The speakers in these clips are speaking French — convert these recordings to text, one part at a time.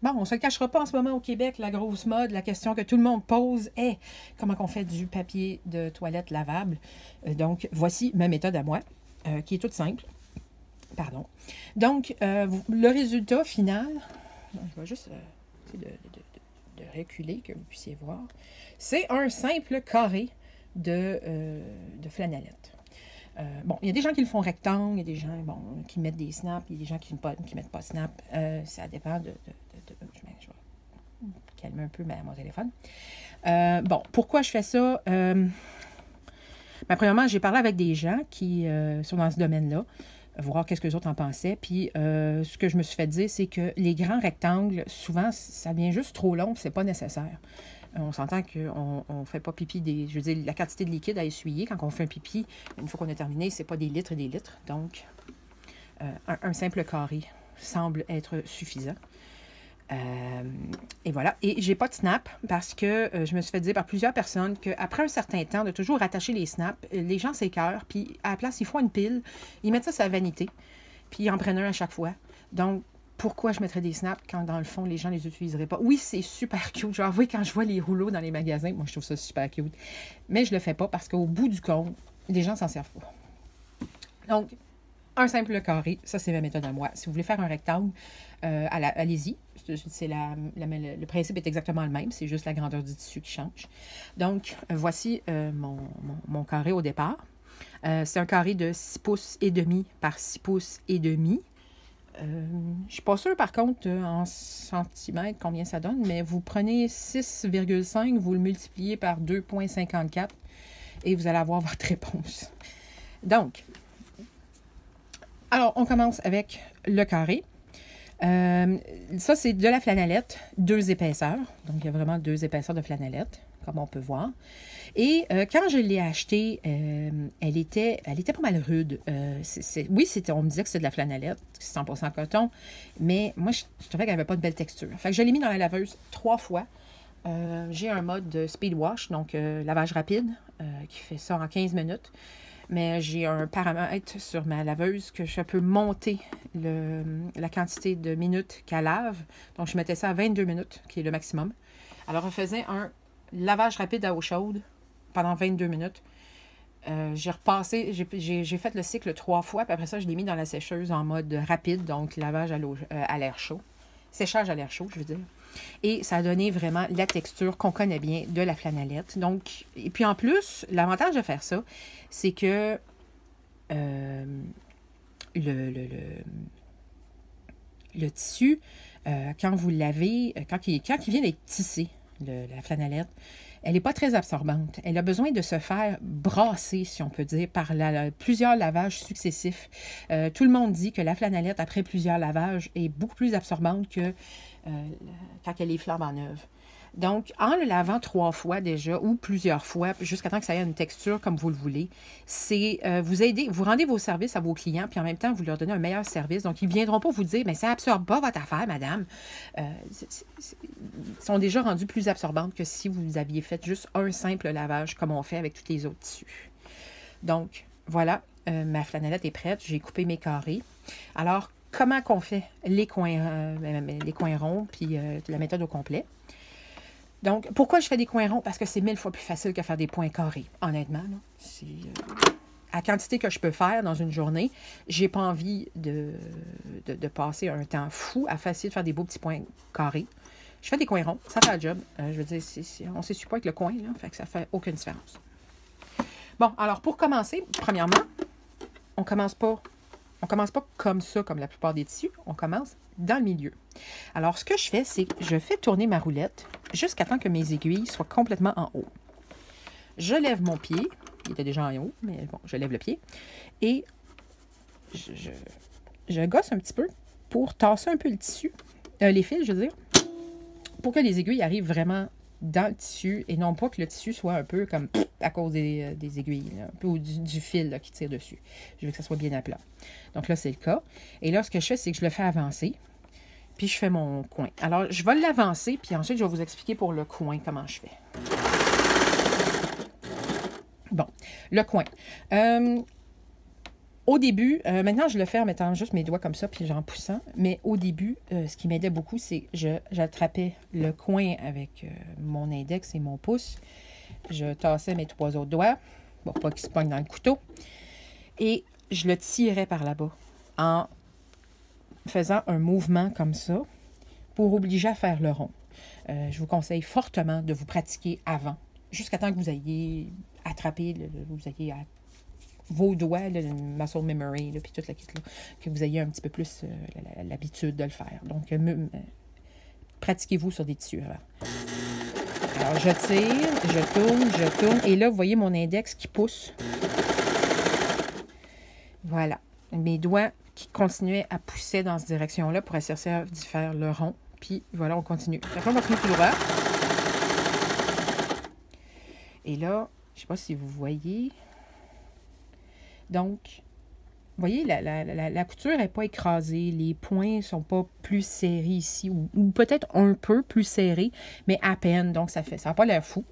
Bon, on ne se le cachera pas en ce moment au Québec, la grosse mode, la question que tout le monde pose est comment on fait du papier de toilette lavable. Donc, voici ma méthode à moi, qui est toute simple. Pardon. Donc, le résultat final, je vais juste essayer de reculer, que vous puissiez voir. C'est un simple carré de flanellette. Bon, il y a des gens qui le font rectangle, il y a des gens qui mettent des snaps, il y a des gens qui ne mettent pas snap. Ça dépend je vais calmer un peu mon téléphone. Bon, pourquoi je fais ça? Premièrement, j'ai parlé avec des gens qui sont dans ce domaine-là, voir qu'est-ce que les autres en pensaient. Puis, ce que je me suis fait dire, c'est que les grands rectangles, souvent, ça devient juste trop long, c'est pas nécessaire. On s'entend qu'on ne fait pas pipi je veux dire, la quantité de liquide à essuyer, quand on fait un pipi, une fois qu'on a terminé, c'est pas des litres et des litres. Donc, un simple carré semble être suffisant. Et voilà. Et j'ai pas de snap parce que je me suis fait dire par plusieurs personnes qu'après un certain temps, de toujours rattacher les snaps, les gens s'écœurent, puis à la place, ils font une pile, ils mettent ça sur la vanité, puis ils en prennent un à chaque fois. Donc, pourquoi je mettrais des snaps quand, dans le fond, les gens ne les utiliseraient pas? Oui, c'est super cute. Genre, oui, quand je vois les rouleaux dans les magasins, moi, je trouve ça super cute. Mais je le fais pas parce qu'au bout du compte, les gens s'en servent pas. Donc, un simple carré, ça, c'est ma méthode à moi. Si vous voulez faire un rectangle, allez-y. Le principe est exactement le même. C'est juste la grandeur du tissu qui change. Donc, voici mon carré au départ. C'est un carré de 6 pouces et demi par 6 pouces et demi. Je ne suis pas sûre, par contre, en centimètres, combien ça donne, mais vous prenez 6,5, vous le multipliez par 2,54 et vous allez avoir votre réponse. Donc, alors, on commence avec le carré. Ça, c'est de la flanellette, 2 épaisseurs. Donc, il y a vraiment 2 épaisseurs de flanellette, comme on peut voir. Et quand je l'ai achetée, elle était pas mal rude. Oui, on me disait que c'était de la flanellette, 100% coton, mais moi, je trouvais qu'elle n'avait pas de belle texture. Fait que je l'ai mis dans la laveuse 3 fois. J'ai un mode de speed wash, donc lavage rapide, qui fait ça en 15 minutes. Mais j'ai un paramètre sur ma laveuse que je peux monter la quantité de minutes qu'elle lave. Donc, je mettais ça à 22 minutes, qui est le maximum. Alors, on faisait un lavage rapide à eau chaude pendant 22 minutes. J'ai repassé, j'ai fait le cycle 3 fois, puis après ça, je l'ai mis dans la sécheuse en mode rapide, donc lavage à l'air chaud. Séchage à l'air chaud, je veux dire. Et ça a donné vraiment la texture qu'on connaît bien de la flanellette. Donc, et puis en plus, l'avantage de faire ça, c'est que le tissu, quand vous le lavez, quand il vient d'être tissé, la flanellette, elle n'est pas très absorbante. Elle a besoin de se faire brasser, si on peut dire, par plusieurs lavages successifs. Tout le monde dit que la flanellette, après plusieurs lavages, est beaucoup plus absorbante que quand elle est flambant neuve. Donc, en le lavant 3 fois déjà, ou plusieurs fois, jusqu'à temps que ça ait une texture comme vous le voulez, c'est vous rendez vos services à vos clients, puis en même temps, vous leur donnez un meilleur service. Donc, ils ne viendront pas vous dire, mais ça n'absorbe pas votre affaire, madame. Sont déjà rendues plus absorbantes que si vous aviez fait juste un simple lavage, comme on fait avec tous les autres tissus. Donc, voilà, ma flanellette est prête. J'ai coupé mes carrés. Alors, comment qu'on fait les coins ronds, puis la méthode au complet? Donc, pourquoi je fais des coins ronds? Parce que c'est 1000 fois plus facile que faire des points carrés, honnêtement. C'est la quantité que je peux faire dans une journée, j'ai pas envie de passer un temps fou à essayer de faire des beaux petits points carrés. Je fais des coins ronds, ça fait le job. Je veux dire, on ne s'essuie pas avec le coin, là, fait que ça fait aucune différence. Bon, alors pour commencer, premièrement, on commence pas comme ça, comme la plupart des tissus. On commence dans le milieu. Alors, ce que je fais, c'est que je fais tourner ma roulette jusqu'à temps que mes aiguilles soient complètement en haut. Je lève mon pied. Il était déjà en haut, mais bon, je lève le pied. Et je gosse un petit peu pour tasser un peu le tissu, les fils, je veux dire, pour que les aiguilles arrivent vraiment dans le tissu et non pas que le tissu soit un peu comme à cause des aiguilles, là, un peu du fil là, qui tire dessus. Je veux que ça soit bien à plat. Donc là, c'est le cas. Et là, ce que je fais, c'est que je le fais avancer. Puis je fais mon coin. Alors, je vais l'avancer, puis ensuite, je vais vous expliquer pour le coin comment je fais. Bon, le coin. Au début, maintenant je le fais en mettant juste mes doigts comme ça, puis en poussant. Mais au début, ce qui m'aidait beaucoup, c'est que j'attrapais le coin avec mon index et mon pouce. Je tassais mes 3 autres doigts, pour pas qu'ils se pognent dans le couteau. Et je le tirais par là-bas en faisant un mouvement comme ça pour obliger à faire le rond. Je vous conseille fortement de vous pratiquer avant, jusqu'à temps que vous ayez attrapé, vous ayez vos doigts, le muscle memory, puis toute la kit, là, que vous ayez un petit peu plus l'habitude de le faire. Donc, pratiquez-vous sur des tissus avant. Alors, je tire, je tourne, et là, vous voyez mon index qui pousse. Voilà. Mes doigts qui continuaient à pousser dans cette direction-là pour essayer d'y faire le rond. Puis, voilà, on continue. Après, on continue tout droit. Et là, je ne sais pas si vous voyez... Donc, vous voyez, la couture n'est pas écrasée. Les points ne sont pas plus serrés ici. Ou peut-être un peu plus serrés, mais à peine. Donc, ça n'a pas l'air fou.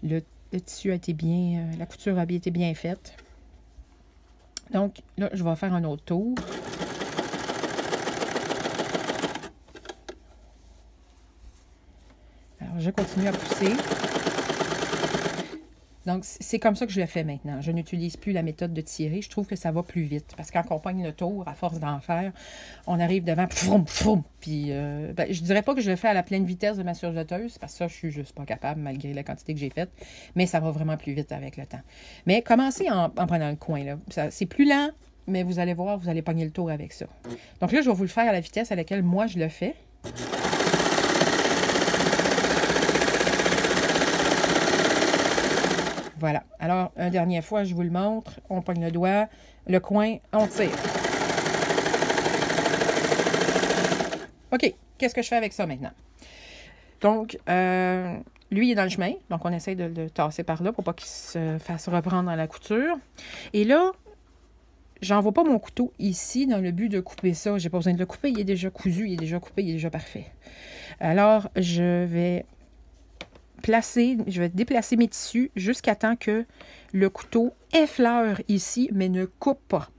Le tissu a été bien... la couture a été bien faite. Donc, là, je vais faire un autre tour. Alors, je continue à pousser. Donc, c'est comme ça que je le fais maintenant. Je n'utilise plus la méthode de tirer. Je trouve que ça va plus vite. Parce que quand on pogne le tour, à force d'en faire, on arrive devant, pfroum, pfroum. Puis, je dirais pas que je le fais à la pleine vitesse de ma surjeteuse, parce que ça, je suis juste pas capable, malgré la quantité que j'ai faite. Mais ça va vraiment plus vite avec le temps. Mais commencez en prenant le coin, là. C'est plus lent, mais vous allez voir, vous allez pogner le tour avec ça. Donc là, je vais vous le faire à la vitesse à laquelle moi, je le fais. Voilà. Alors, une dernière fois, je vous le montre. On pogne le doigt, le coin, on tire. OK. Qu'est-ce que je fais avec ça maintenant? Donc, lui, il est dans le chemin. Donc, on essaie de le tasser par là pour pas qu'il se fasse reprendre dans la couture. Et là, j'envoie pas mon couteau ici dans le but de couper ça. J'ai pas besoin de le couper. Il est déjà cousu, il est déjà coupé, il est déjà parfait. Alors, je vais déplacer mes tissus jusqu'à temps que le couteau effleure ici, mais ne coupe pas.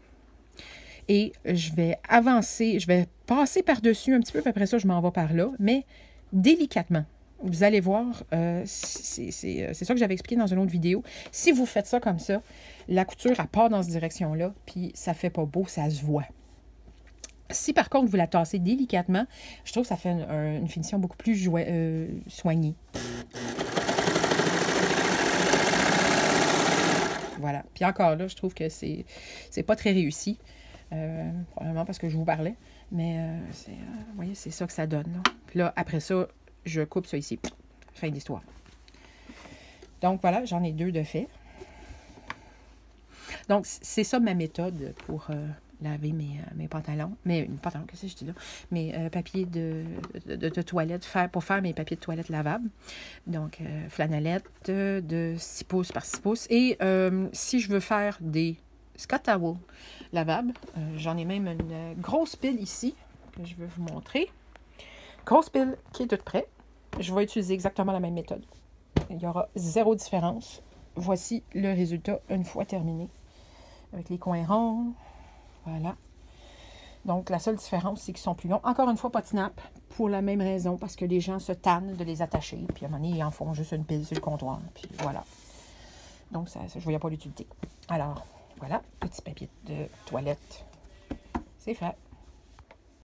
Et je vais avancer, je vais passer par-dessus un petit peu, puis après ça, je m'en vais par là, mais délicatement. Vous allez voir, c'est ça que j'avais expliqué dans une autre vidéo. Si vous faites ça comme ça, la couture, elle part dans cette direction-là, puis ça fait pas beau, ça se voit. Si par contre, vous la tassez délicatement, je trouve que ça fait une finition beaucoup plus soignée. Voilà. Puis encore là, je trouve que c'est pas très réussi. Probablement parce que je vous parlais. Mais, vous voyez, c'est ça que ça donne. Là. Puis là, après ça, je coupe ça ici. Fin d'histoire. Donc voilà, j'en ai 2 de fait. Donc, c'est ça ma méthode pour laver mes pantalons. Pantalons, qu'est-ce que je dis là? Mes papiers de toilette, pour faire mes papiers de toilette lavables. Donc, flanellette de 6 pouces par 6 pouces. Et si je veux faire des Scott Towel lavables, j'en ai même une grosse pile ici que je vais vous montrer. Grosse pile qui est toute prête. Je vais utiliser exactement la même méthode. Il y aura 0 différence. Voici le résultat une fois terminé. Avec les coins ronds. Voilà. Donc, la seule différence, c'est qu'ils sont plus longs. Encore une fois, pas de snap, pour la même raison, parce que les gens se tannent de les attacher. Puis, à un moment donné, ils en font juste une pile sur le comptoir. Puis, voilà. Donc, ça, je ne voyais pas l'utilité. Alors, voilà, petit papier de toilette. C'est fait.